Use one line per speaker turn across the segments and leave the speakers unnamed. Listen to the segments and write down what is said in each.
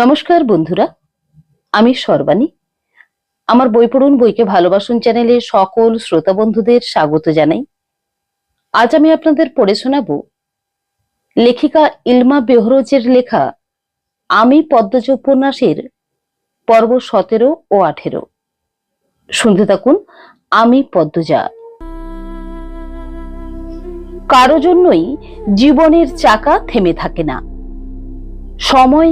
নমস্কার বন্ধুরা, আমি সর্বাণী। আমার বই পড়ুন বইকে ভালোবাসুন চ্যানেলে সকল শ্রোতা বন্ধুদের স্বাগত জানাই। আজ আমি আপনাদের পড়ে শোনাবো লেখিকা ইলমা বেহরোজের লেখা আমি পদ্মজ উপন্যাসের পর্ব 17 ও 18। শুনতে থাকুন আমি পদ্মজা। কারো জন্যই জীবনের চাকা থেমে থাকে না। সময়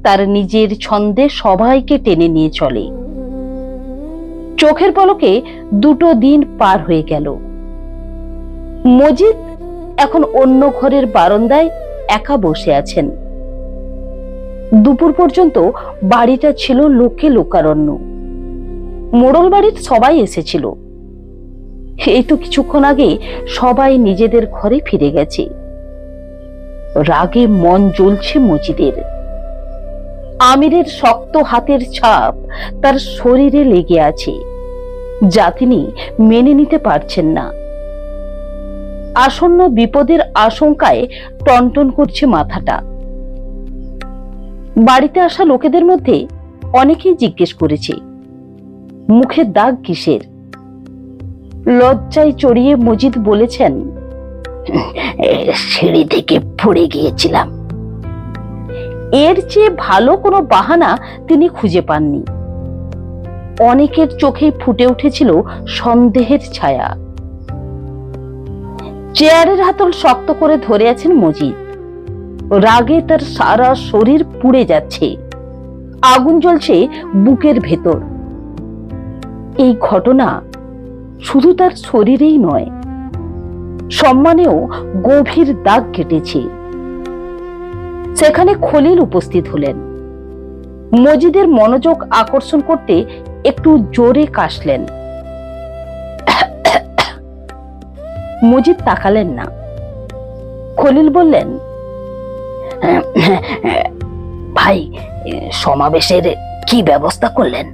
তার নিজের ছন্দে সবাইকে টেনে নিয়ে চলে। চোখের পলকে 2 দিন পার হয়ে গেল। মজিদ এখন অন্য ঘরের বারান্দায় একা বসে আছেন। দুপুর পর্যন্ত বাড়িটা ছিল লোকে লোকারণ্য। মোড়ল বাড়ির সবাই এসেছিল। এই তো কিছুক্ষণ আগে সবাই নিজেদের ঘরে ফিরে গেছে। রাগে মন জ্বলছে মজিদের। আমিরের শক্ত হাতের ছাপ তার শরীরে লেগে আছে, যা তিনি মেনে নিতে পারছেন না। আসন্ন বিপদের আশঙ্কায় টনটন করছে মাথাটা। বাড়িতে আসা লোকেদের মধ্যে অনেকেই জিজ্ঞেস করেছে, মুখের দাগ কিসের? লজ্জায় চড়িয়ে মজিদ বলেছেন, সিঁড়ি থেকে পড়ে গিয়েছিলাম। এর চেয়ে ভালো কোনো বাহানা তিনি খুঁজে পাননি। অনেকের চোখে ফুটে উঠেছিল সন্দেহের ছায়া। চেয়ারের হাতল শক্ত করে ধরে আছেন মজিদ। রাগে তার সারা শরীর পুড়ে যাচ্ছে, আগুন জ্বলছে বুকের ভেতর। এই ঘটনা শুধু তার শরীরেই নয়, সম্মানেও গভীর দাগ কেটেছে। সেখানে খলিল উপস্থিত হলেন। মজিদের মনোযোগ আকর্ষণ করতে একটু জোরে কাশলেন। মজিদ তাকালেন না। খলিল বললেন, ভাই, সমাবেশের কি ব্যবস্থা করলেন?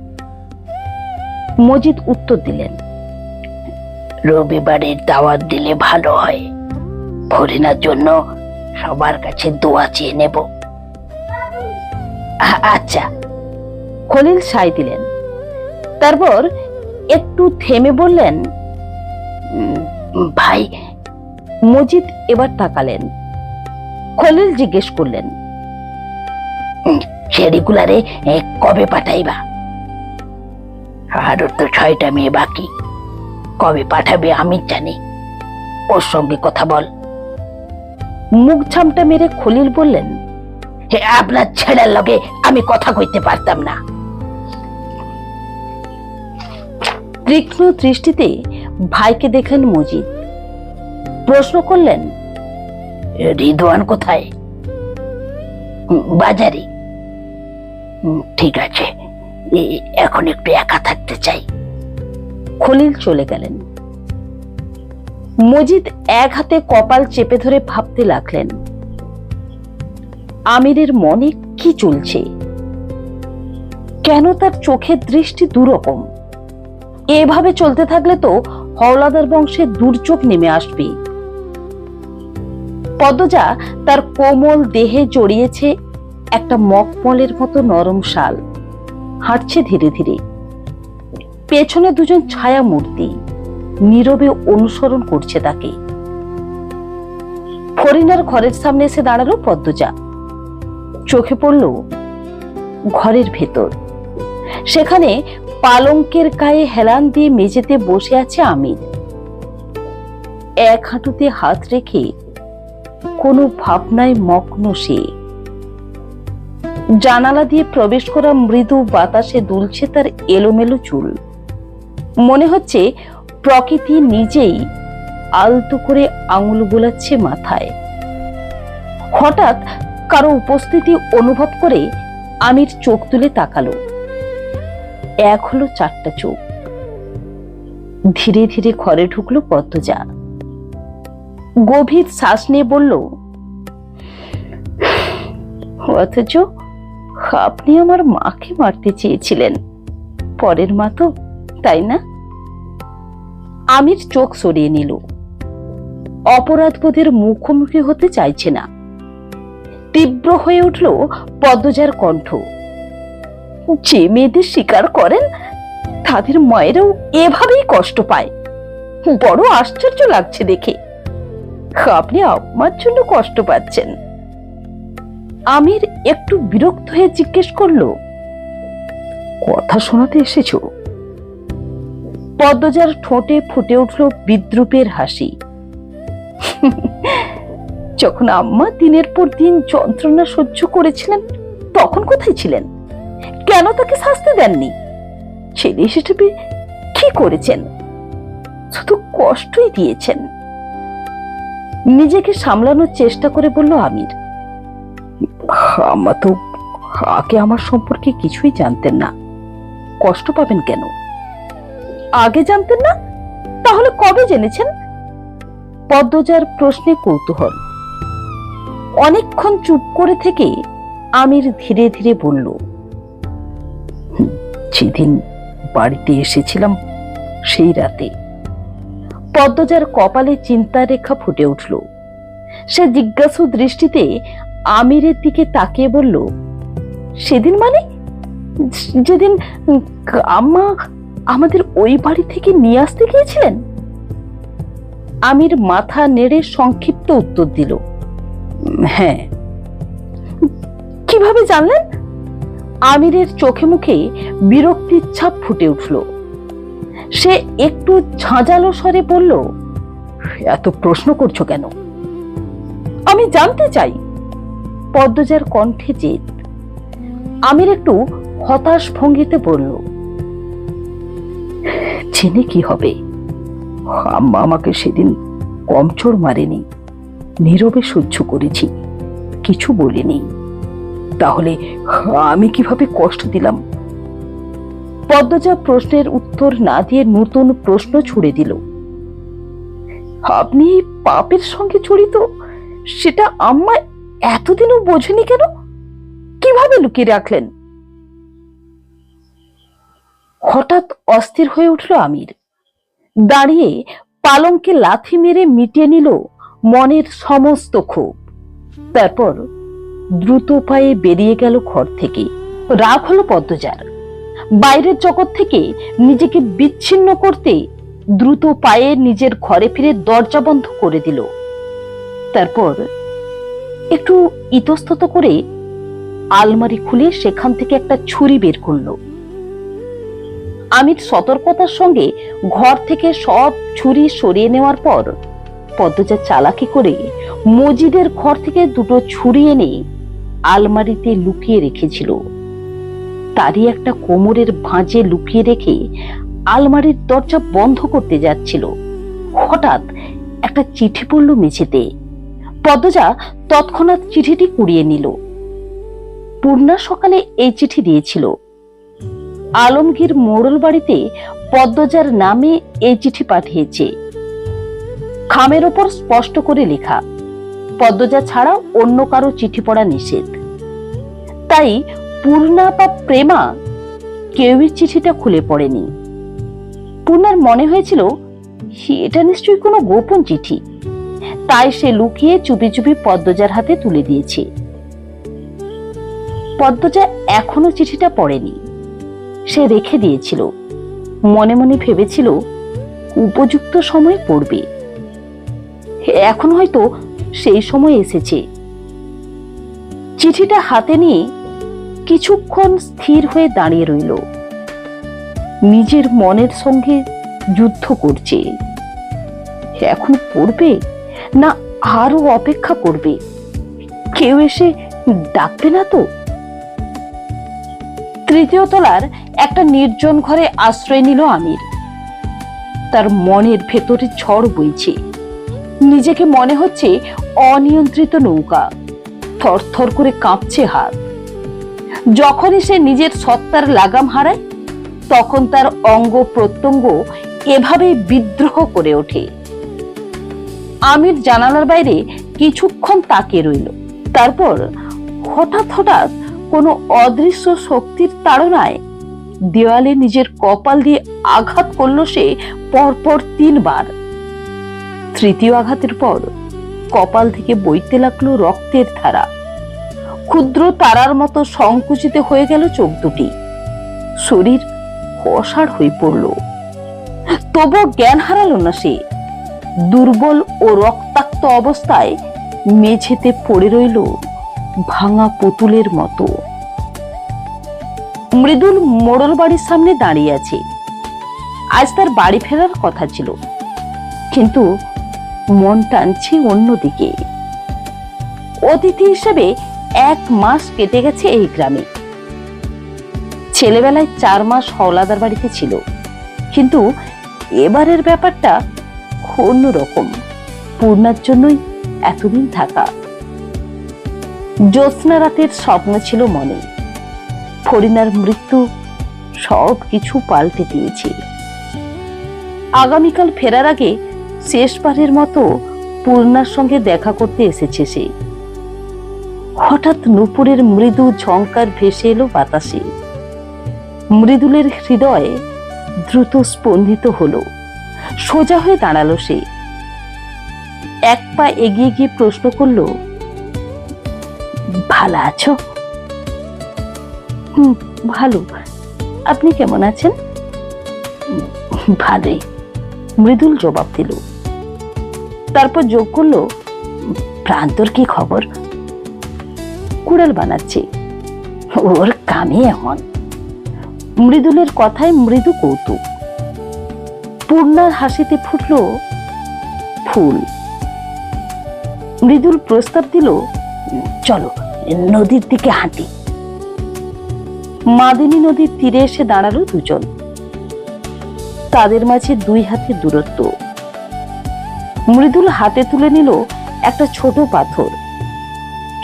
মজিদ উত্তর দিলেন, রবিবারের দাওয়াত দিলে ভালো হয়। ফরিনার জন্য সবার কাছে দোয়া চেয়ে নেব। আচ্ছা। খলিল সাই দিলেন। তারপর একটু থেমে বললেন, ভাই। মজিদ এবার তাকালেন। খলিল জিজ্ঞেস করলেন, রেগুলারে কবে পাঠাইবা? আরো তো 6টা মেয়ে বাকি। কবে পাঠাবে আমি জানি, ওর সঙ্গে কথা বল। মুখ ঝামটা মেরে খলিল বললেন, আপনার ছেলের লগে আমি কথা কইতে পারতাম না। তীক্ষ্ণ দৃষ্টিতে ভাইকে দেখলেন মজিদ। প্রশ্ন করলেন, রিদওয়ান কোথায়? বাজারে। ঠিক আছে, এখন একটু একা থাকতে চাই। খলিল চলে গেলেন। মজিদ এক হাতে কপাল চেপে ধরে ভাবতে লাগলেন, আমিরের মনে কি চলছে? কেন তার চোখের দৃষ্টি দুরকম? এভাবে চলতে থাকলে তো হাওলাদার বংশে দুর্যোগ নেমে আসবে। পদ্মজা তার কোমল দেহে জড়িয়েছে একটা মকমলের মতো নরম শাল। হাঁটছে ধীরে ধীরে। পেছনে 2জন ছায়া মূর্তি নীরবে অনুসরণ করছে তাকে। ফরিনার ঘরের সামনে এসে দাঁড়ালো পদ্মজা। চোখে পড়ল ঘরের ভেতর। সেখানে পালঙ্কের গায়ে হেলান দিয়ে মেঝেতে বসে আছে আমির। এক হাঁটুতে হাত রেখে কোনো ভাবনায় মগ্ন সে। জানালা দিয়ে প্রবেশ করা মৃদু বাতাসে দুলছে তার এলোমেলো চুল। মনে হচ্ছে প্রকৃতি নিজেই আলতো করে আঙুল বোলাচ্ছে মাথায়। হঠাৎ কারো উপস্থিতি অনুভব করে আমির চোখ তুলে তাকালো। এক হলো 4টা চোখ। ধীরে ধীরে ঘরে ঢুকলো পদ্মজা। গভীর শ্বাস নিয়ে বলল, অথচ আপনি আমার মাকে মারতে চেয়েছিলেন। পরের মা তো, তাই না? আমির চোখ সরিয়ে নিল। অপরাধবোধের মুখোমুখি হতে চাইছে না। তীব্র হয়ে উঠল পদ্মজার কণ্ঠ। যে মেয়েদের স্বীকার করেন তাদের মায়েরাও এভাবেই কষ্ট পায়। বড় আশ্চর্য লাগছে দেখে। আপনি আমার জন্য কষ্ট পাচ্ছেন। আমির একটু বিরক্ত হয়ে জিজ্ঞেস করলো, কথা শোনাতে এসেছো? পদ্মজার ঠোঁটে ফুটে উঠল বিদ্রুপের হাসি। যখন আম্মা দিনের পর দিন যন্ত্রণা সহ্য করেছিলেন তখন কোথায় ছিলেন? কেন তাকে শাস্তি দেননি? ছেলে হিসেবে কি করেছেন? শুধু কষ্টই দিয়েছেন। নিজেকে সামলানোর চেষ্টা করে বলল আমির, আম্মা তো আগে আমার সম্পর্কে কিছুই জানতেন না, কষ্ট পাবেন কেন? আগে জানতেন না? তাহলে কবে জেনেছেন? পদ্মজার প্রশ্নে কৌতূহল। অনেকক্ষণ চুপ করে থেকে আমির ধীরে ধীরে বলল, যেদিন বাড়িতে এসেছিলাম সেই রাতে। পদ্মজার কপালে চিন্তার রেখা ফুটে উঠল। সে জিজ্ঞাসু দৃষ্টিতে আমিরের দিকে তাকিয়ে বলল, সেদিন মানে? যেদিন আম্মা আমাদের ওই বাড়ি থেকে নিয়ে আসতে গিয়েছিলেন? আমির মাথা নেড়ে সংক্ষিপ্ত উত্তর দিল, হ্যাঁ। কিভাবে জানলেন? আমিরের চোখে মুখে বিরক্তির ছাপ ফুটে উঠল। সে একটু ঝাঁঝালো স্বরে বলল, এত প্রশ্ন করছো কেন? আমি জানতে চাই। পদ্মজার কণ্ঠে জেদ। আমির একটু হতাশ ভঙ্গিতে বলল, জেনে কি হবে? আম্মা আমাকে সেদিন কম চোর মারেনি, নীরবে সহ্য করেছি, কিছু বলিনি। তাহলে আমি কিভাবে কষ্ট দিলাম? পদ্মজা প্রশ্নের উত্তর না দিয়ে নতুন প্রশ্ন ছুড়ে দিল, আপনি পাপের সঙ্গে জড়িত সেটা আম্মা এতদিনও বোঝেনি কেন? কিভাবে লুকিয়ে রাখলেন? হঠাৎ অস্থির হয়ে উঠল আমির। দাঁড়িয়ে পালঙ্কে লাথি মেরে মিটিয়ে নিল মনের সমস্ত ক্ষোভ। তারপর দ্রুত পায়ে বেরিয়ে গেল ঘর থেকে। রাগ হলো পদ্মজার। বাইরের জগৎ থেকে নিজেকে বিচ্ছিন্ন করতে দ্রুত পায়ে নিজের ঘরে ফিরে দরজা বন্ধ করে দিল। তারপর একটু ইতস্তত করে আলমারি খুলে সেখান থেকে একটা ছুরি বের করলো। আমির সতর্কতার সঙ্গে ঘর থেকে সব ছুরি সরিয়ে নেওয়ার পর পদ্মজা চালাকি করে মজিদের ঘর থেকে দুটো ছুরি এনে আলমারিতে লুকিয়ে রেখেছিল। তারই একটা কোমরের ভাঁজে লুকিয়ে রেখে আলমারির দরজা বন্ধ করতে যাচ্ছিল। হঠাৎ একটা চিঠি পড়ল মেঝেতে। পদ্মজা তৎক্ষণাৎ চিঠিটি কুড়িয়ে নিল। পূর্ণা সকালে এই চিঠি দিয়েছিল। আলমগীর মোড়ল বাড়িতে পদ্মজার নামে এই চিঠি পাঠিয়েছে। খামের ওপর স্পষ্ট করে লেখা, পদ্মজা ছাড়া অন্য কারো চিঠি পড়া নিষেধ। তাই পূর্ণা বা প্রেমা কেউই চিঠিটা খুলে পড়েনি। পূর্ণার মনে হয়েছিল এটা নিশ্চয়ই কোনো গোপন চিঠি, তাই সে লুকিয়ে চুপি চুপি পদ্মজার হাতে তুলে দিয়েছে। পদ্মজা এখনো চিঠিটা পড়েনি, সে রেখে দিয়েছিল। মনে মনে ভেবেছিল উপযুক্ত সময় পড়বে। এখন হয়তো সেই সময় এসেছে। চিঠিটা হাতে নিয়ে কিছুক্ষণ স্থির হয়ে দাঁড়িয়ে রইল। নিজের মনের সঙ্গে যুদ্ধ করছে। এখন পড়বে না আরো অপেক্ষা করবে? কেউ এসে ডাকবে না তো? তৃতীয় তলার একটা নির্জন ঘরে আশ্রয় নিল আমির। তার মনের ভেতরে ঝড় বইছে। নিজেকে মনে হচ্ছে অনিয়ন্ত্রিত নৌকা। থরথর করে কাঁপছে হাত। যখনই সে নিজের সত্তার লাগাম হারায় তখন তার অঙ্গ প্রত্যঙ্গ এভাবেই বিদ্রোহ করে ওঠে। আমির জানালার বাইরে কিছুক্ষণ তাকিয়ে রইল। তারপর হঠাৎ হঠাৎ কোনো অদৃশ্য শক্তির তাড়নায় দেওয়ালে নিজের কপাল দিয়ে আঘাত করল সে পরপর 3 বার। তৃতীয় আঘাতের পর কপাল থেকে বইতে লাগলো রক্তের ধারা। ক্ষুদ্র তারার মতো সংকুচিত হয়ে গেল চোখ দুটি, শরীর অসাড় হয়ে পড়ল। তবুও জ্ঞান হারালো না সে। দুর্বল ও রক্তাক্ত অবস্থায় মেঝেতে পড়ে রইল ভাঙা পুতুলের মতো। মৃদুল মোড়ল বাড়ির সামনে দাঁড়িয়ে আছে। আজ তার বাড়ি ফেরার কথা ছিল, কিন্তু মন টানছে অন্যদিকে। অতিথি হিসেবে 1 মাস কেটে গেছে এই গ্রামে। ছেলেবেলায় 4 মাস হাওলাদার বাড়িতে ছিল, কিন্তু এবারের ব্যাপারটা অন্যরকম। পূর্ণার জন্যই এতদিন থাকা। জ্যোৎস্না রাতের স্বপ্ন ছিল মনে। ফরিনার মৃত্যু সব কিছু পাল্টে দিয়েছে। আগামীকাল ফেরার আগে শেষবারের মতো পূর্ণার সঙ্গে দেখা করতে এসেছে সে। হঠাৎ নূপুরের মৃদু ঝংকার ভেসে এলো বাতাসে। মৃদুলের হৃদয়ে দ্রুত স্পন্দিত হলো। সোজা হয়ে দাঁড়ালো সে। 1 পা এগিয়ে গিয়ে প্রশ্ন করলো, ভালো আছো? ভালো। আপনি কেমন আছেন? ভালোই, মৃদুল জবাব দিল। তারপর যোগ করলো, প্রান্তর কি খবর? কুড়াল বানাচ্ছে, ওর কামই এমন। মৃদুলের কথায় মৃদু কৌতুক। পূর্ণার হাসিতে ফুটলো ফুল। মৃদুল প্রস্তাব দিল, চলো নদীর দিকে হাঁটি। মাদিনী নদীর তীরে এসে দাঁড়ালো দুজন। তাদের মাঝে 2 হাতের দূরত্ব। মৃদুল হাতে তুলে নিল একটা ছোট পাথর,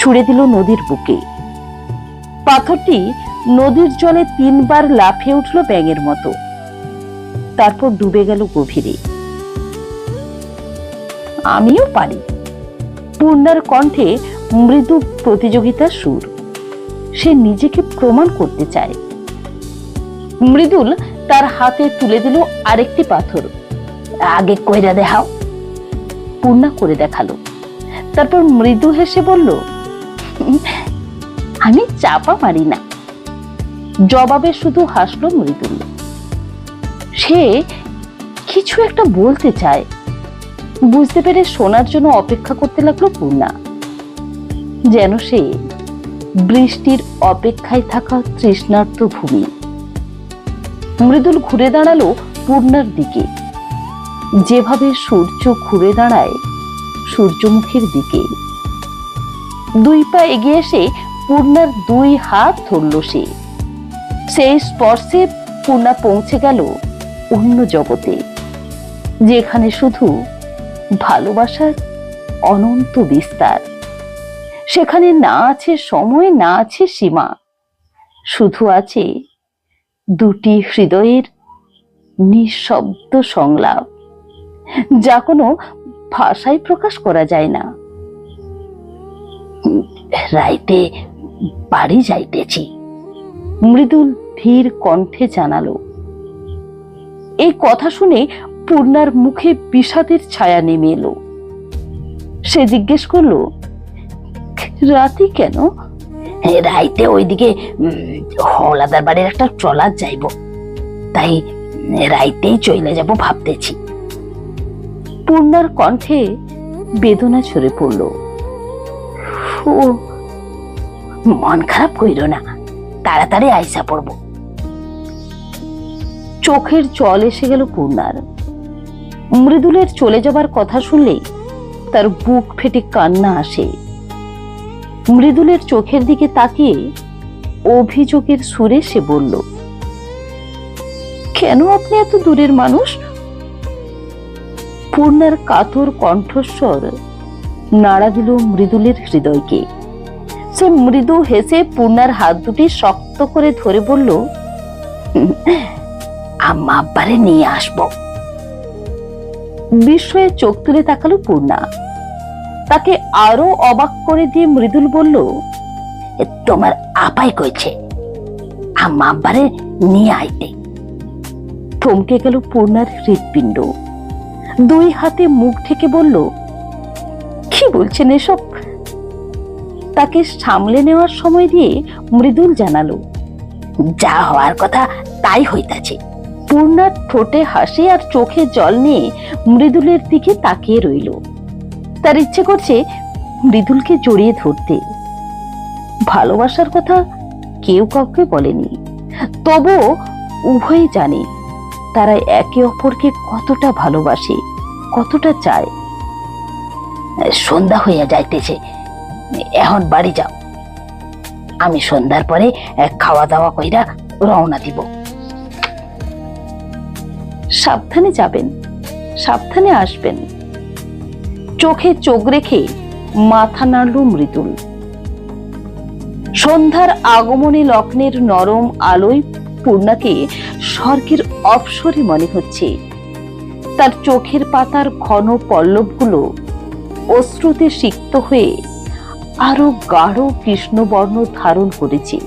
ছুঁড়ে দিল নদীর বুকে। পাথরটি নদীর জলে 3 বার লাফিয়ে উঠল ব্যাঙের মতো, তারপর ডুবে গেল গভীরে। আমিও পারি। পূর্ণার কণ্ঠে মৃদু প্রতিযোগিতার সুর। সে নিজেকে প্রমাণ করতে চায়। মৃদুল তার হাতে তুলে দিল আরেকটি পাথর। আগে কইরা দেখাও। পূর্ণা করে দেখালো। তারপর মৃদু হেসে বলল, আমি চাপা মারি না। জবাবে শুধু হাসলো মৃদুল। সে কিছু একটা বলতে চায়। বুঝতে পেরে শোনার জন্য অপেক্ষা করতে লাগলো পূর্ণা। যেন সে বৃষ্টির অপেক্ষায় থাকা তৃষ্ণার্ত ভূমি। মৃদুল ঘুরে দাঁড়ালো পূর্ণার দিকে, যেভাবে সূর্য ঘুরে দাঁড়ায় সূর্যমুখীর দিকে। 2 পা এগিয়ে এসে পূর্ণার 2 হাত ধরল সে। সেই স্পর্শে পূর্ণা পৌঁছে গেল অন্য জগতে, যেখানে শুধু ভালোবাসার অনন্ত বিস্তার। সেখানে না আছে সময়, না আছে সীমা, শুধু আছে 2টি হৃদয়ের নিঃশব্দ সংলাপ, যা কোনো ভাষায় প্রকাশ করা যায় না। রাইতে বাড়ি যাইতেছি, মৃদুল ধীর কণ্ঠে জানালো। এই কথা শুনে পূর্ণার মুখে বিষাদের ছায়া নেমে এলো। সে জিজ্ঞেস করলো, রাতে কেন? রাইতে ওইদিকে হাওলাদার বাড়ির একটা ট্রলার যাইব, তাই রাইতেই চলে যাব ভাবতেছি। পূর্ণার কণ্ঠে বেদনা ঝরে পড়ল। ও, মন খারাপ কইরো না, তাড়াতাড়ি আইসা পড়ব। চোখের জল এসে গেল পূর্ণার। মৃদুলের চলে যাবার কথা শুনলে তার বুক ফেটে কান্না আসে। মৃদুলের চোখের দিকে তাকিয়ে অভিযোগের সুরে সে বলল, কেন আপনি এত দূরের মানুষ? পূর্ণার কাতর কণ্ঠস্বর নাড়া দিল মৃদুলের হৃদয়কে। সে মৃদু হেসে পূর্ণার হাত দুটি শক্ত করে ধরে বলল, আম্মা আব্বারে নিয়ে আসবো। বিস্ময়ে চোখ তুলে তাকালো পূর্ণা। তাকে আরো অবাক করে দিয়ে মৃদুল বলল, তোমার আপাই কইছে আম্মা আব্বারে নিয়ে আইতে। থমকে গেল পূর্ণার হৃৎপিণ্ড। 2 হাতে মুখ ঢেকে বলল, কি বলছেন এসব? তাকে সামলে নেওয়ার সময় দিয়ে মৃদুল জানালো, যা হওয়ার কথা তাই হইতাছে। পূর্ণার ঠোঁটে হাসি আর চোখে জল নিয়ে মৃদুলের দিকে তাকিয়ে রইল। তার ইচ্ছে করছে মৃদুলকে জড়িয়ে ধরতে। ভালোবাসার কথা কেউ কাউকে বলেনি, তবুও উভয়ে জানে তারা একে অপরকে কতটা ভালোবাসে, কতটা চায়। সন্ধ্যা হইয়া যাইতেছে, এখন বাড়ি যাও। আমি সন্ধ্যার পরে খাওয়া দাওয়া কইরা রওনা দিব। সাবধানে যাবেন, সাবধানে আসবেন। চোখে চোখ রেখে মাথা নাড়ল মৃদুল। সন্ধ্যার আগমনী লগ্নের নরম আলোয় পূর্ণাকে স্বর্গের অপসরে মনে হচ্ছে। তার চোখের পাতার ঘন পল্লবগুলো অশ্রুতে সিক্ত হয়ে আরো গাঢ় কৃষ্ণবর্ণ ধারণ করেছে।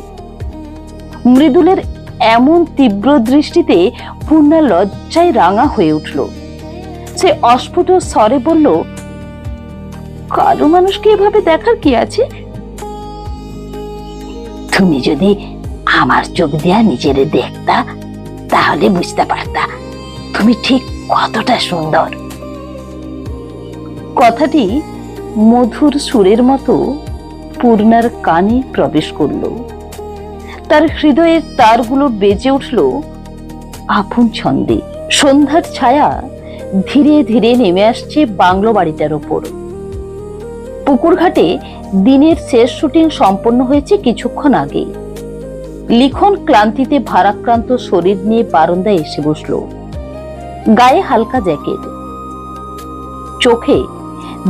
মৃদুলের এমন তীব্র দৃষ্টিতে পূর্ণা লজ্জায় রাঙা হয়ে উঠল। সে অস্ফুট স্বরে বলল, কালো মানুষকে এভাবে দেখার কি আছে? তুমি যদি আমার চোখ দিয়া নিজের দেখতা তাহলে বুঝতে পারতা তুমি ঠিক কতটা সুন্দর। কথাটি মধুর সুরের মতো পূর্ণার কানে প্রবেশ করল। তার হৃদয়ের তারগুলো বেজে উঠল আপন ছন্দে। সন্ধ্যার ছায়া ধীরে ধীরে নেমে আসছে বাংলো বাড়িটার ওপর। পুকুর ঘাটে দিনের শেষ শুটিং সম্পন্ন হয়েছে কিছুক্ষণ আগে। লিখন ক্লান্তিতে ভারাক্রান্ত শরীর নিয়ে বারান্দায় এসে বসল। গায়ে হালকা জ্যাকেট, চোখে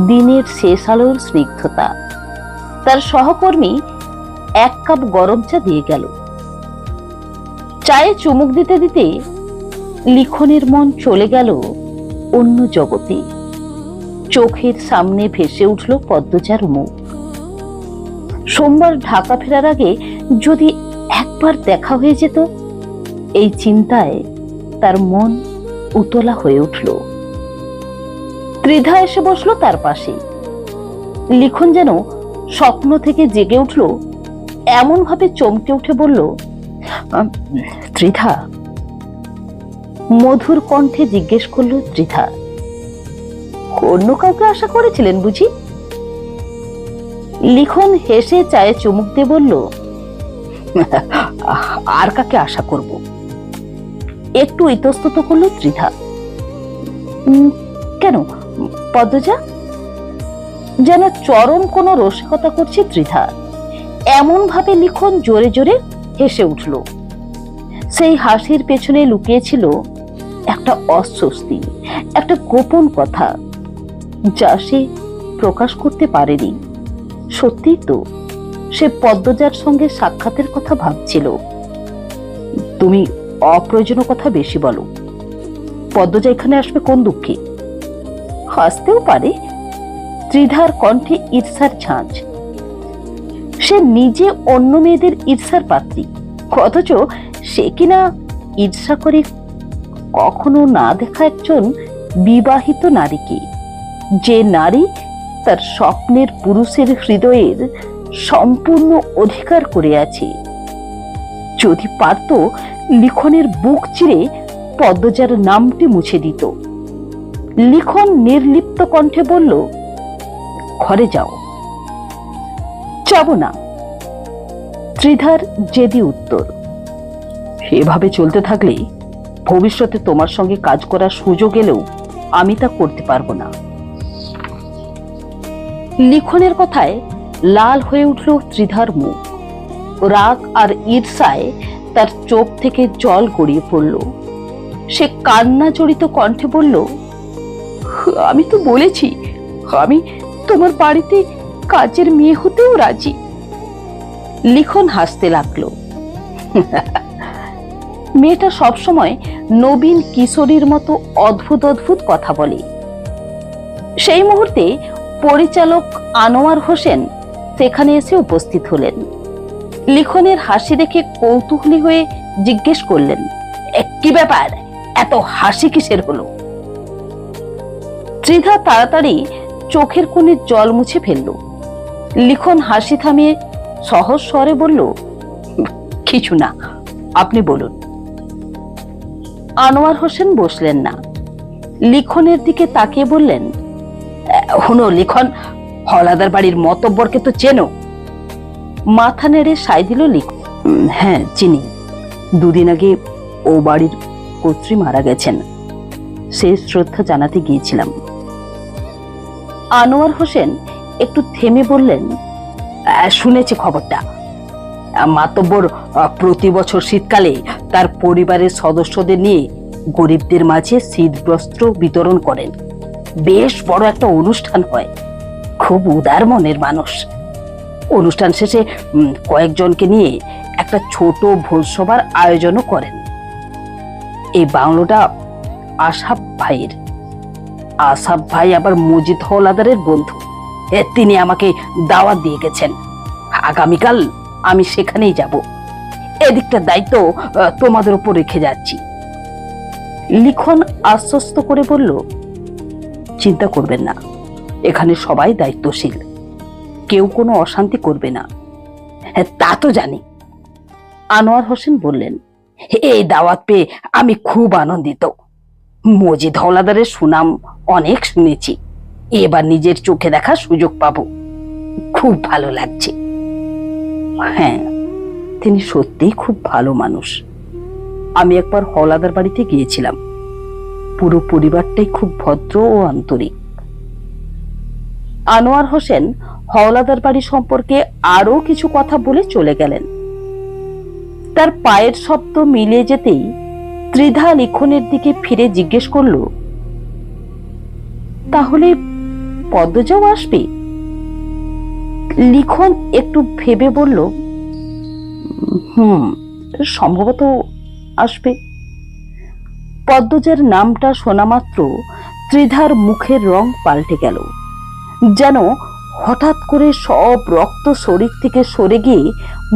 দিনের শেষ আলোর স্নিগ্ধতা। তার সহকর্মী এক কাপ গরম চা দিয়ে গেল। চায়ে চুমুক দিতে দিতে লিখনের মন চলে গেল অন্য জগতে। চোখের সামনে ভেসে উঠল পদ্মজার মুখ। সোমবার ঢাকা ফেরার আগে যদি একবার দেখা হয়ে যেত, এই চিন্তায় তার মন উতলা হয়ে উঠল। ত্রিধা এসে বসলো তার পাশে। লিখন যেন স্বপ্ন থেকে জেগে উঠল, এমন ভাবে চমকে উঠে বলল, ত্রিধা। মধুর কণ্ঠে জিজ্ঞেস করলো ত্রিধা, অন্য কাউকে আশা করেছিলেন বুঝি? লিখন হেসে চায়ে চুমুক দিয়ে বলল, আর কাকে আশা করব? একটু ইতস্তত করলো ত্রিধা। কেন পদ্মজা? যেন চরম কোন রসিকতা করছে ত্রিধা। এমন ভাবে লিখন জোরে জোরে হেসে উঠল। সেই হাসির পেছনে লুকিয়েছিল একটা অস্বস্তি, একটা গোপন কথা, যা সে প্রকাশ করতে পারেনি। সত্যি তো, সে পদ্মজার সঙ্গে সাক্ষাতের কথা ভাবছিল। তুমি অপ্রয়োজনীয় কথা বেশি বলো। পদ্মজা এখানে আসবে কোন দুঃখে? হাসতেও পারে। ত্রিধার কণ্ঠে ঈর্ষার ঝাঁঝ। সে নিজে অন্য মেয়েদের ঈর্ষার পাত্রী, অথচ সে কিনা ঈর্ষা করে কখনো না দেখা একজন বিবাহিত নারীকে, যে নারী তার স্বপ্নের পুরুষের হৃদয়ের সম্পূর্ণ অধিকার করে আছে। যদি পারত লিখনের বুক চিরে পদ্মজার নামটি মুছে দিত। লিখন নির্লিপ্ত কণ্ঠে বলল, ঘরে যাও। যাব না। ত্রিধার জেদি উত্তর, এভাবে চলতে থাকলে ভবিষ্যতে তোমার সঙ্গে কাজ করার সুযোগ এলেও আমি তা করতে পারবো না। লিখনের কথায় লাল হয়ে উঠল ত্রিধার মুখ। রাগ আর ঈর্ষায় তার চোখ থেকে জল গড়িয়ে পড়ল। সে কান্না জড়িত কণ্ঠে বলল, আমি তো বলেছি আমি তোমার বাড়িতে কাজের মেয়ে হতেও রাজি। লিখন হাসতে লাগলো। মেয়েটা সবসময় নবীন কিশোরীর মতো অদ্ভুত অদ্ভুত কথা বলে। সেই মুহূর্তে পরিচালক আনোয়ার হোসেন সেখানে এসে উপস্থিত হলেন। লিখনের হাসি দেখে কৌতূহলী হয়ে জিজ্ঞেস করলেন, কি ব্যাপার, এত হাসি কিসের হলো? ত্রিধা তাড়াতাড়ি চোখের কোণে জল মুছে ফেলল। লিখন হাসি থামিয়ে সহজ স্বরে বলল, কিছু না, আপনি বলুন। আনোয়ার হোসেন বসলেন না, লিখনের দিকে তাকিয়ে বললেন, হুনো লিখন, হলাদার বাড়ির মতব্বরকে তো চেনো? মাথা নেড়ে সায় দিল লিখন। হ্যাঁ চিনি, দুদিন আগে ও বাড়ির কর্ত্রী মারা গেছেন, শেষ শ্রদ্ধা জানাতে গিয়েছিলাম। আনোয়ার হোসেন একটু থেমে বললেন, শুনেছি খবরটা। মাতব্বর প্রতি বছর শীতকালে তার পরিবারের সদস্যদের নিয়ে গরিবদের মাঝে শীতবস্ত্র বিতরণ করেন। বেশ বড় একটা অনুষ্ঠান হয়, খুব উদার মনের মানুষ। অনুষ্ঠান শেষে কয়েকজনকে নিয়ে একটা ছোট ভোজসভার আয়োজনও করেন। এই বাংলোটা আসাফ ভাইয়ের। আসাফ ভাই আবার মজিদ হলাদারের বন্ধু, তিনি আমাকে দাওয়াত দিয়ে গেছেন। আগামীকাল আমি সেখানেই যাব। এদিকটার দায়িত্ব তোমাদের উপর রেখে যাচ্ছি। লিখন আশ্বস্ত করে বলল, চিন্তা করবেন না, এখানে সবাই দায়িত্বশীল, কেউ কোনো অশান্তি করবে না। তা তো জানি। আনোয়ার হোসেন বললেন, এই দাওয়াত পেয়ে আমি খুব আনন্দিত। মজিদ হলাদারের সুনাম অনেক শুনেছি, এবার নিজের চোখে দেখার সুযোগ পাবো, খুব ভালো লাগছে। হ্যাঁ, তিনি সত্যিই খুব ভালো মানুষ। আমি একবার হলাদার বাড়িতে গিয়েছিলাম, পুরো পরিবারটাই খুব ভদ্র ও আন্তরিক। আনোয়ার হোসেন হলাদার বাড়ি সম্পর্কে আরো কিছু কথা বলে চলে গেলেন। তার পায়ের শব্দ মিলিয়ে যেতেই ত্রিধা লিখনের দিকে ফিরে জিজ্ঞেস করল, তাহলে পদ্মজাও আসবে? লিখন একটু ভেবে বলল, সম্ভবত আসবে। পদ্মজার নামটা শোনা মাত্র ত্রিধার মুখের রং পাল্টে গেল, যেন হঠাৎ করে সব রক্ত শরীর থেকে সরে গিয়ে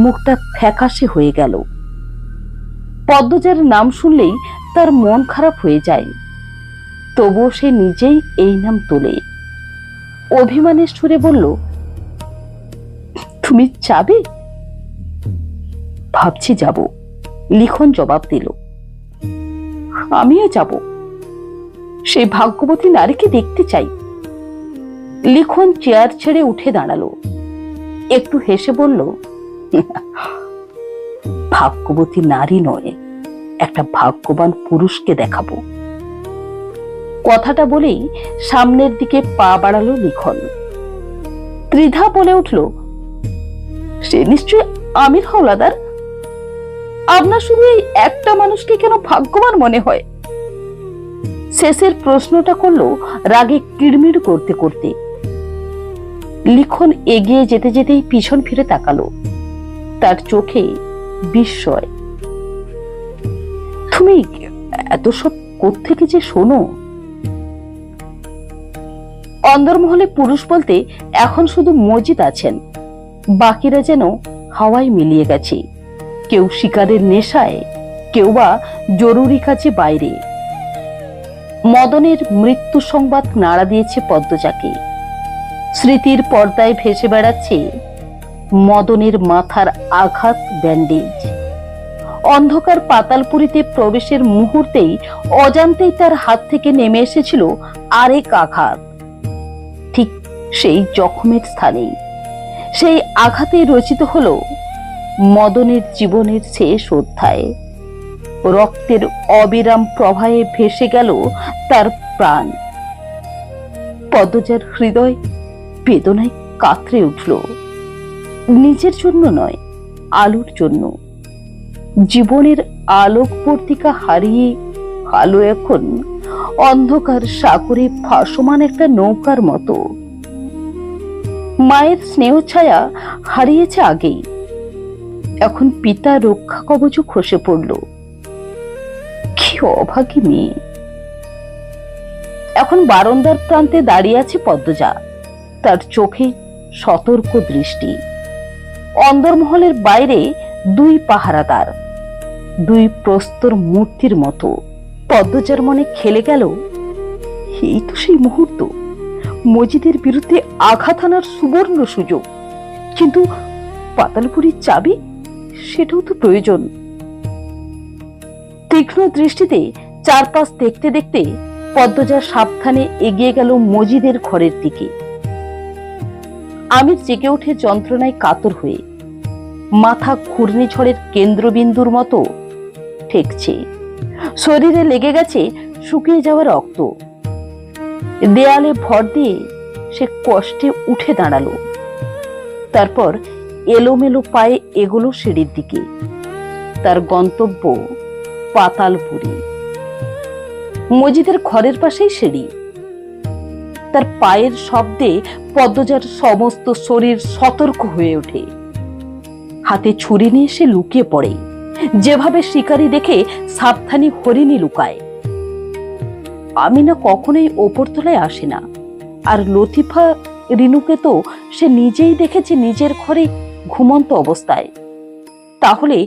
মুখটা ফ্যাকাশে হয়ে গেল। পদ্মজার নাম শুনলেই তার মন খারাপ হয়ে যায়, তবুও সে নিজেই এই নাম তোলে। অভিমানের সুরে বলল, তুমি যাবে? ভাবছি যাব। লিখন জবাব দিল, আমিও যাব, সেই ভাগ্যবতী নারীকে দেখতে চাই। লিখন চেয়ার ছেড়ে উঠে দাঁড়ালো, একটু হেসে বলল, ভাগ্যবতী নারী নয়, একটা ভাগ্যবান পুরুষকে দেখাবো। কথাটা বলেই সামনের দিকে পা বাড়ালো লিখন। ত্রিধা বলে উঠল, সে নিশ্চয় আমির হলাদার। আপনার শুধু এই একটা মানুষকে কেন ভাগ্যবান মনে হয়? শেষের প্রশ্নটা করলো রাগে কিড়মিড় করতে করতে। লিখন এগিয়ে যেতে যেতেই পিছন ফিরে তাকালো, তার চোখে বিস্ময়। তুমি এত সব কোত্থেকে যে শোনো? অন্দরমহলে পুরুষ বলতে এখন শুধু মজিদ আছেন, বাকিরা যেন হাওয়ায় মিলিয়ে গেছে। কেউ শিকারের নেশায়, কেউ বা জরুরি কাজে বাইরে। মদনের মৃত্যু সংবাদ নাড়া দিয়েছে পদ্মজাকে। স্মৃতির পর্দায় ভেসে বেড়াচ্ছে মদনের মাথার আঘাত ব্যান্ডেজ। অন্ধকার পাতালপুরীতে প্রবেশের মুহূর্তেই অজান্তেই তার হাত থেকে নেমে এসেছিল আরেক আঘাত, ঠিক সেই জখমের স্থানেই। সেই আঘাতেই রচিত হলো মদনের জীবনের শেষ অধ্যায়। রক্তের অবিরাম প্রবাহে ভেসে গেল তার প্রাণ। পদ্মজার হৃদয় বেদনায় কাতরে উঠল, নিজের জন্য নয়, আলোর জন্য। জীবনের আলোক পর্তিকা হারিয়ে আলো এখন অন্ধকার সাগরে ভাসমান একটা নৌকার মতো। মায়ের স্নেহ ছায়া হারিয়েছে আগেই, এখন পিতা রক্ষা কবচ খসে পড়ল। কি অভাগী মেয়ে! এখন বারান্দার প্রান্তে দাঁড়িয়ে আছে পদ্মজা, তার চোখে সতর্ক দৃষ্টি। অন্দরমহলের বাইরে দুই পাহারাদার, দুই প্রস্তর মূর্তির মতো। পদ্মজার মনে খেলে গেল, এই তো সেই মুহূর্ত, মজিদের বিরুদ্ধে আঘাত আনার সুবর্ণ সুযোগ। কিন্তু পাতালপুরীর চাবি, সেটাও তো প্রয়োজন। তীক্ষ্ণ দৃষ্টিতে চারপাশ দেখতে দেখতে পদ্মজা সাবধানে এগিয়ে গেল মজিদের ঘরের দিকে। আমির জেগে ওঠে যন্ত্রণায় কাতর হয়ে, মাথা ঘূর্ণিঝড়ের কেন্দ্রবিন্দুর মতো ঠেকছে, শরীরে লেগে গেছে শুকিয়ে যাওয়া রক্ত। দেয়ালে ভর দিয়ে সে কষ্টে উঠে দাঁড়ালো, তারপর এলোমেলো পায়ে এগোলো সিঁড়ির দিকে। তার গন্তব্য পাতালপুরী। মজিদের ঘরের পাশেই সিঁড়ি। তার পায়ের শব্দে পদ্মজার সমস্ত শরীর সতর্ক হয়ে ওঠে। হাতে ছুরি নিয়ে সে লুকিয়ে পড়ে, যেভাবে শিকারী দেখে সাবধানী হরিণী লুকায়। আমিনা কখনোই ওপরতলায় আসে না, আর লতিফা রিনুকে তো সে নিজেই দেখেছে নিজের ঘরে ঘুমন্ত অবস্থায়। তাহলে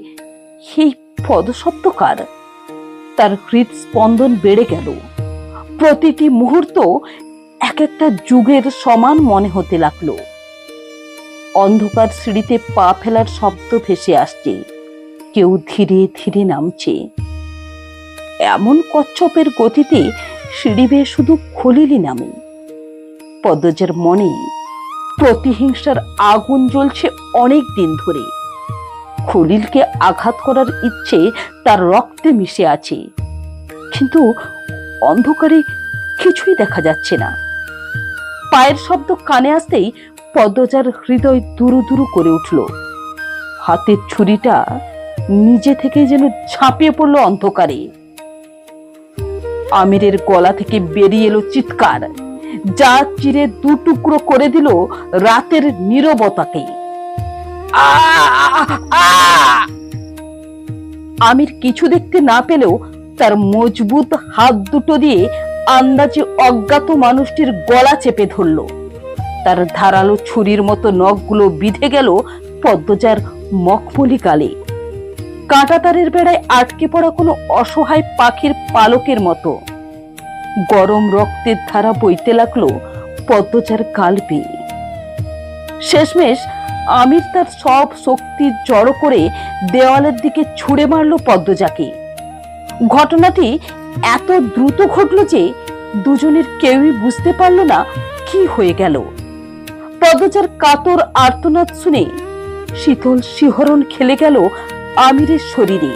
এই পদশব্দ কার? তার হৃদস্পন্দন বেড়ে গেল। প্রতিটি মুহূর্ত এক একটা যুগের সমান মনে হতে লাগলো। অন্ধকার সিঁড়িতে পা ফেলার শব্দ ভেসে আসছে, কেউ ধীরে ধীরে নামছে। এমন কচ্ছপের গতিতে সিঁড়ি বেয়ে শুধু খলিলই নামে। পদ্মজার মনে প্রতিহিংসার আগুন জ্বলছে অনেক দিন ধরে। খলিলকে আঘাত করার ইচ্ছে তার রক্তে মিশে আছে, কিন্তু অন্ধকারে কিছুই দেখা যাচ্ছে না। পায়ের শব্দ কানে আসতেই পদ্মজার হৃদয় দুরু দুরু করে উঠল। হাতের ছুরিটা নিজে থেকে যেন ঝাঁপিয়ে পড়ল অন্ধকারে। আমিরের গলা থেকে বেরিয়ে এলো চিৎকার, যা চিরে দু টুকরো করে দিল রাতের নীরবতাকে। আমির কিছু দেখতে না পেলেও তার মজবুত হাত দুটো দিয়ে আন্দাজে অজ্ঞাত মানুষটির গলা চেপে ধরল। তার ধারালো ছুরির মতো নখগুলো বিঁধে গেল পদ্মজার মখমলি গালে, কাঁটাতারের বেড়ায় আটকে পড়া কোনো অসহায় পাখির পালকের মতো। গরম রক্তের ধারা বইতে লাগলো পদ্মজার গাল বেয়ে। শেষমেশ আমির তার সব শক্তি জড়ো করে দেওয়ালের দিকে ছুঁড়ে মারল পদ্মজাকে। ঘটনাটি এত দ্রুত ঘটল যে দুজনের কেউই বুঝতে পারল না কি হয়ে গেল। পদ্মজার কাতর আর্তনাদ শুনে শীতল শিহরণ খেলে গেল আমিরের শরীরে।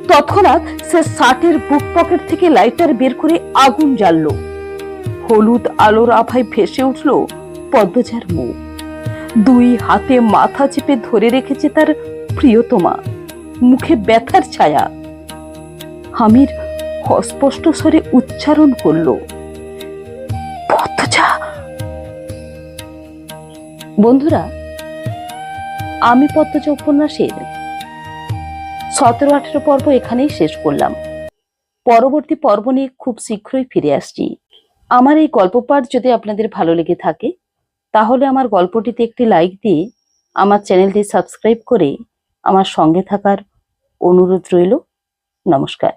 তৎক্ষণাৎ সে শার্টের বুক পকেট থেকে লাইটার বের করে আগুন জ্বালল। হলুদ আলোর আভায় ভেসে উঠল পদ্মজার মুখ। দুই হাতে মাথা চেপে ধরে রেখেছে তার প্রিয়তমা, মুখে ব্যথার ছায়া। আমির অস্পষ্ট স্বরে উচ্চারণ করল, পদ্মজা। বন্ধুরা, আমি পদ্মজা উপন্যাসের 17-18 পর্ব এখানেই শেষ করলাম। পরবর্তী পর্ব নিয়ে খুব শীঘ্রই ফিরে আসছি। আমার এই গল্প পাঠ যদি আপনাদের ভালো লেগে থাকে, তাহলে আমার গল্পটিতে একটি লাইক দিয়ে আমার চ্যানেলটি সাবস্ক্রাইব করে আমার সঙ্গে থাকার অনুরোধ রইল। নমস্কার।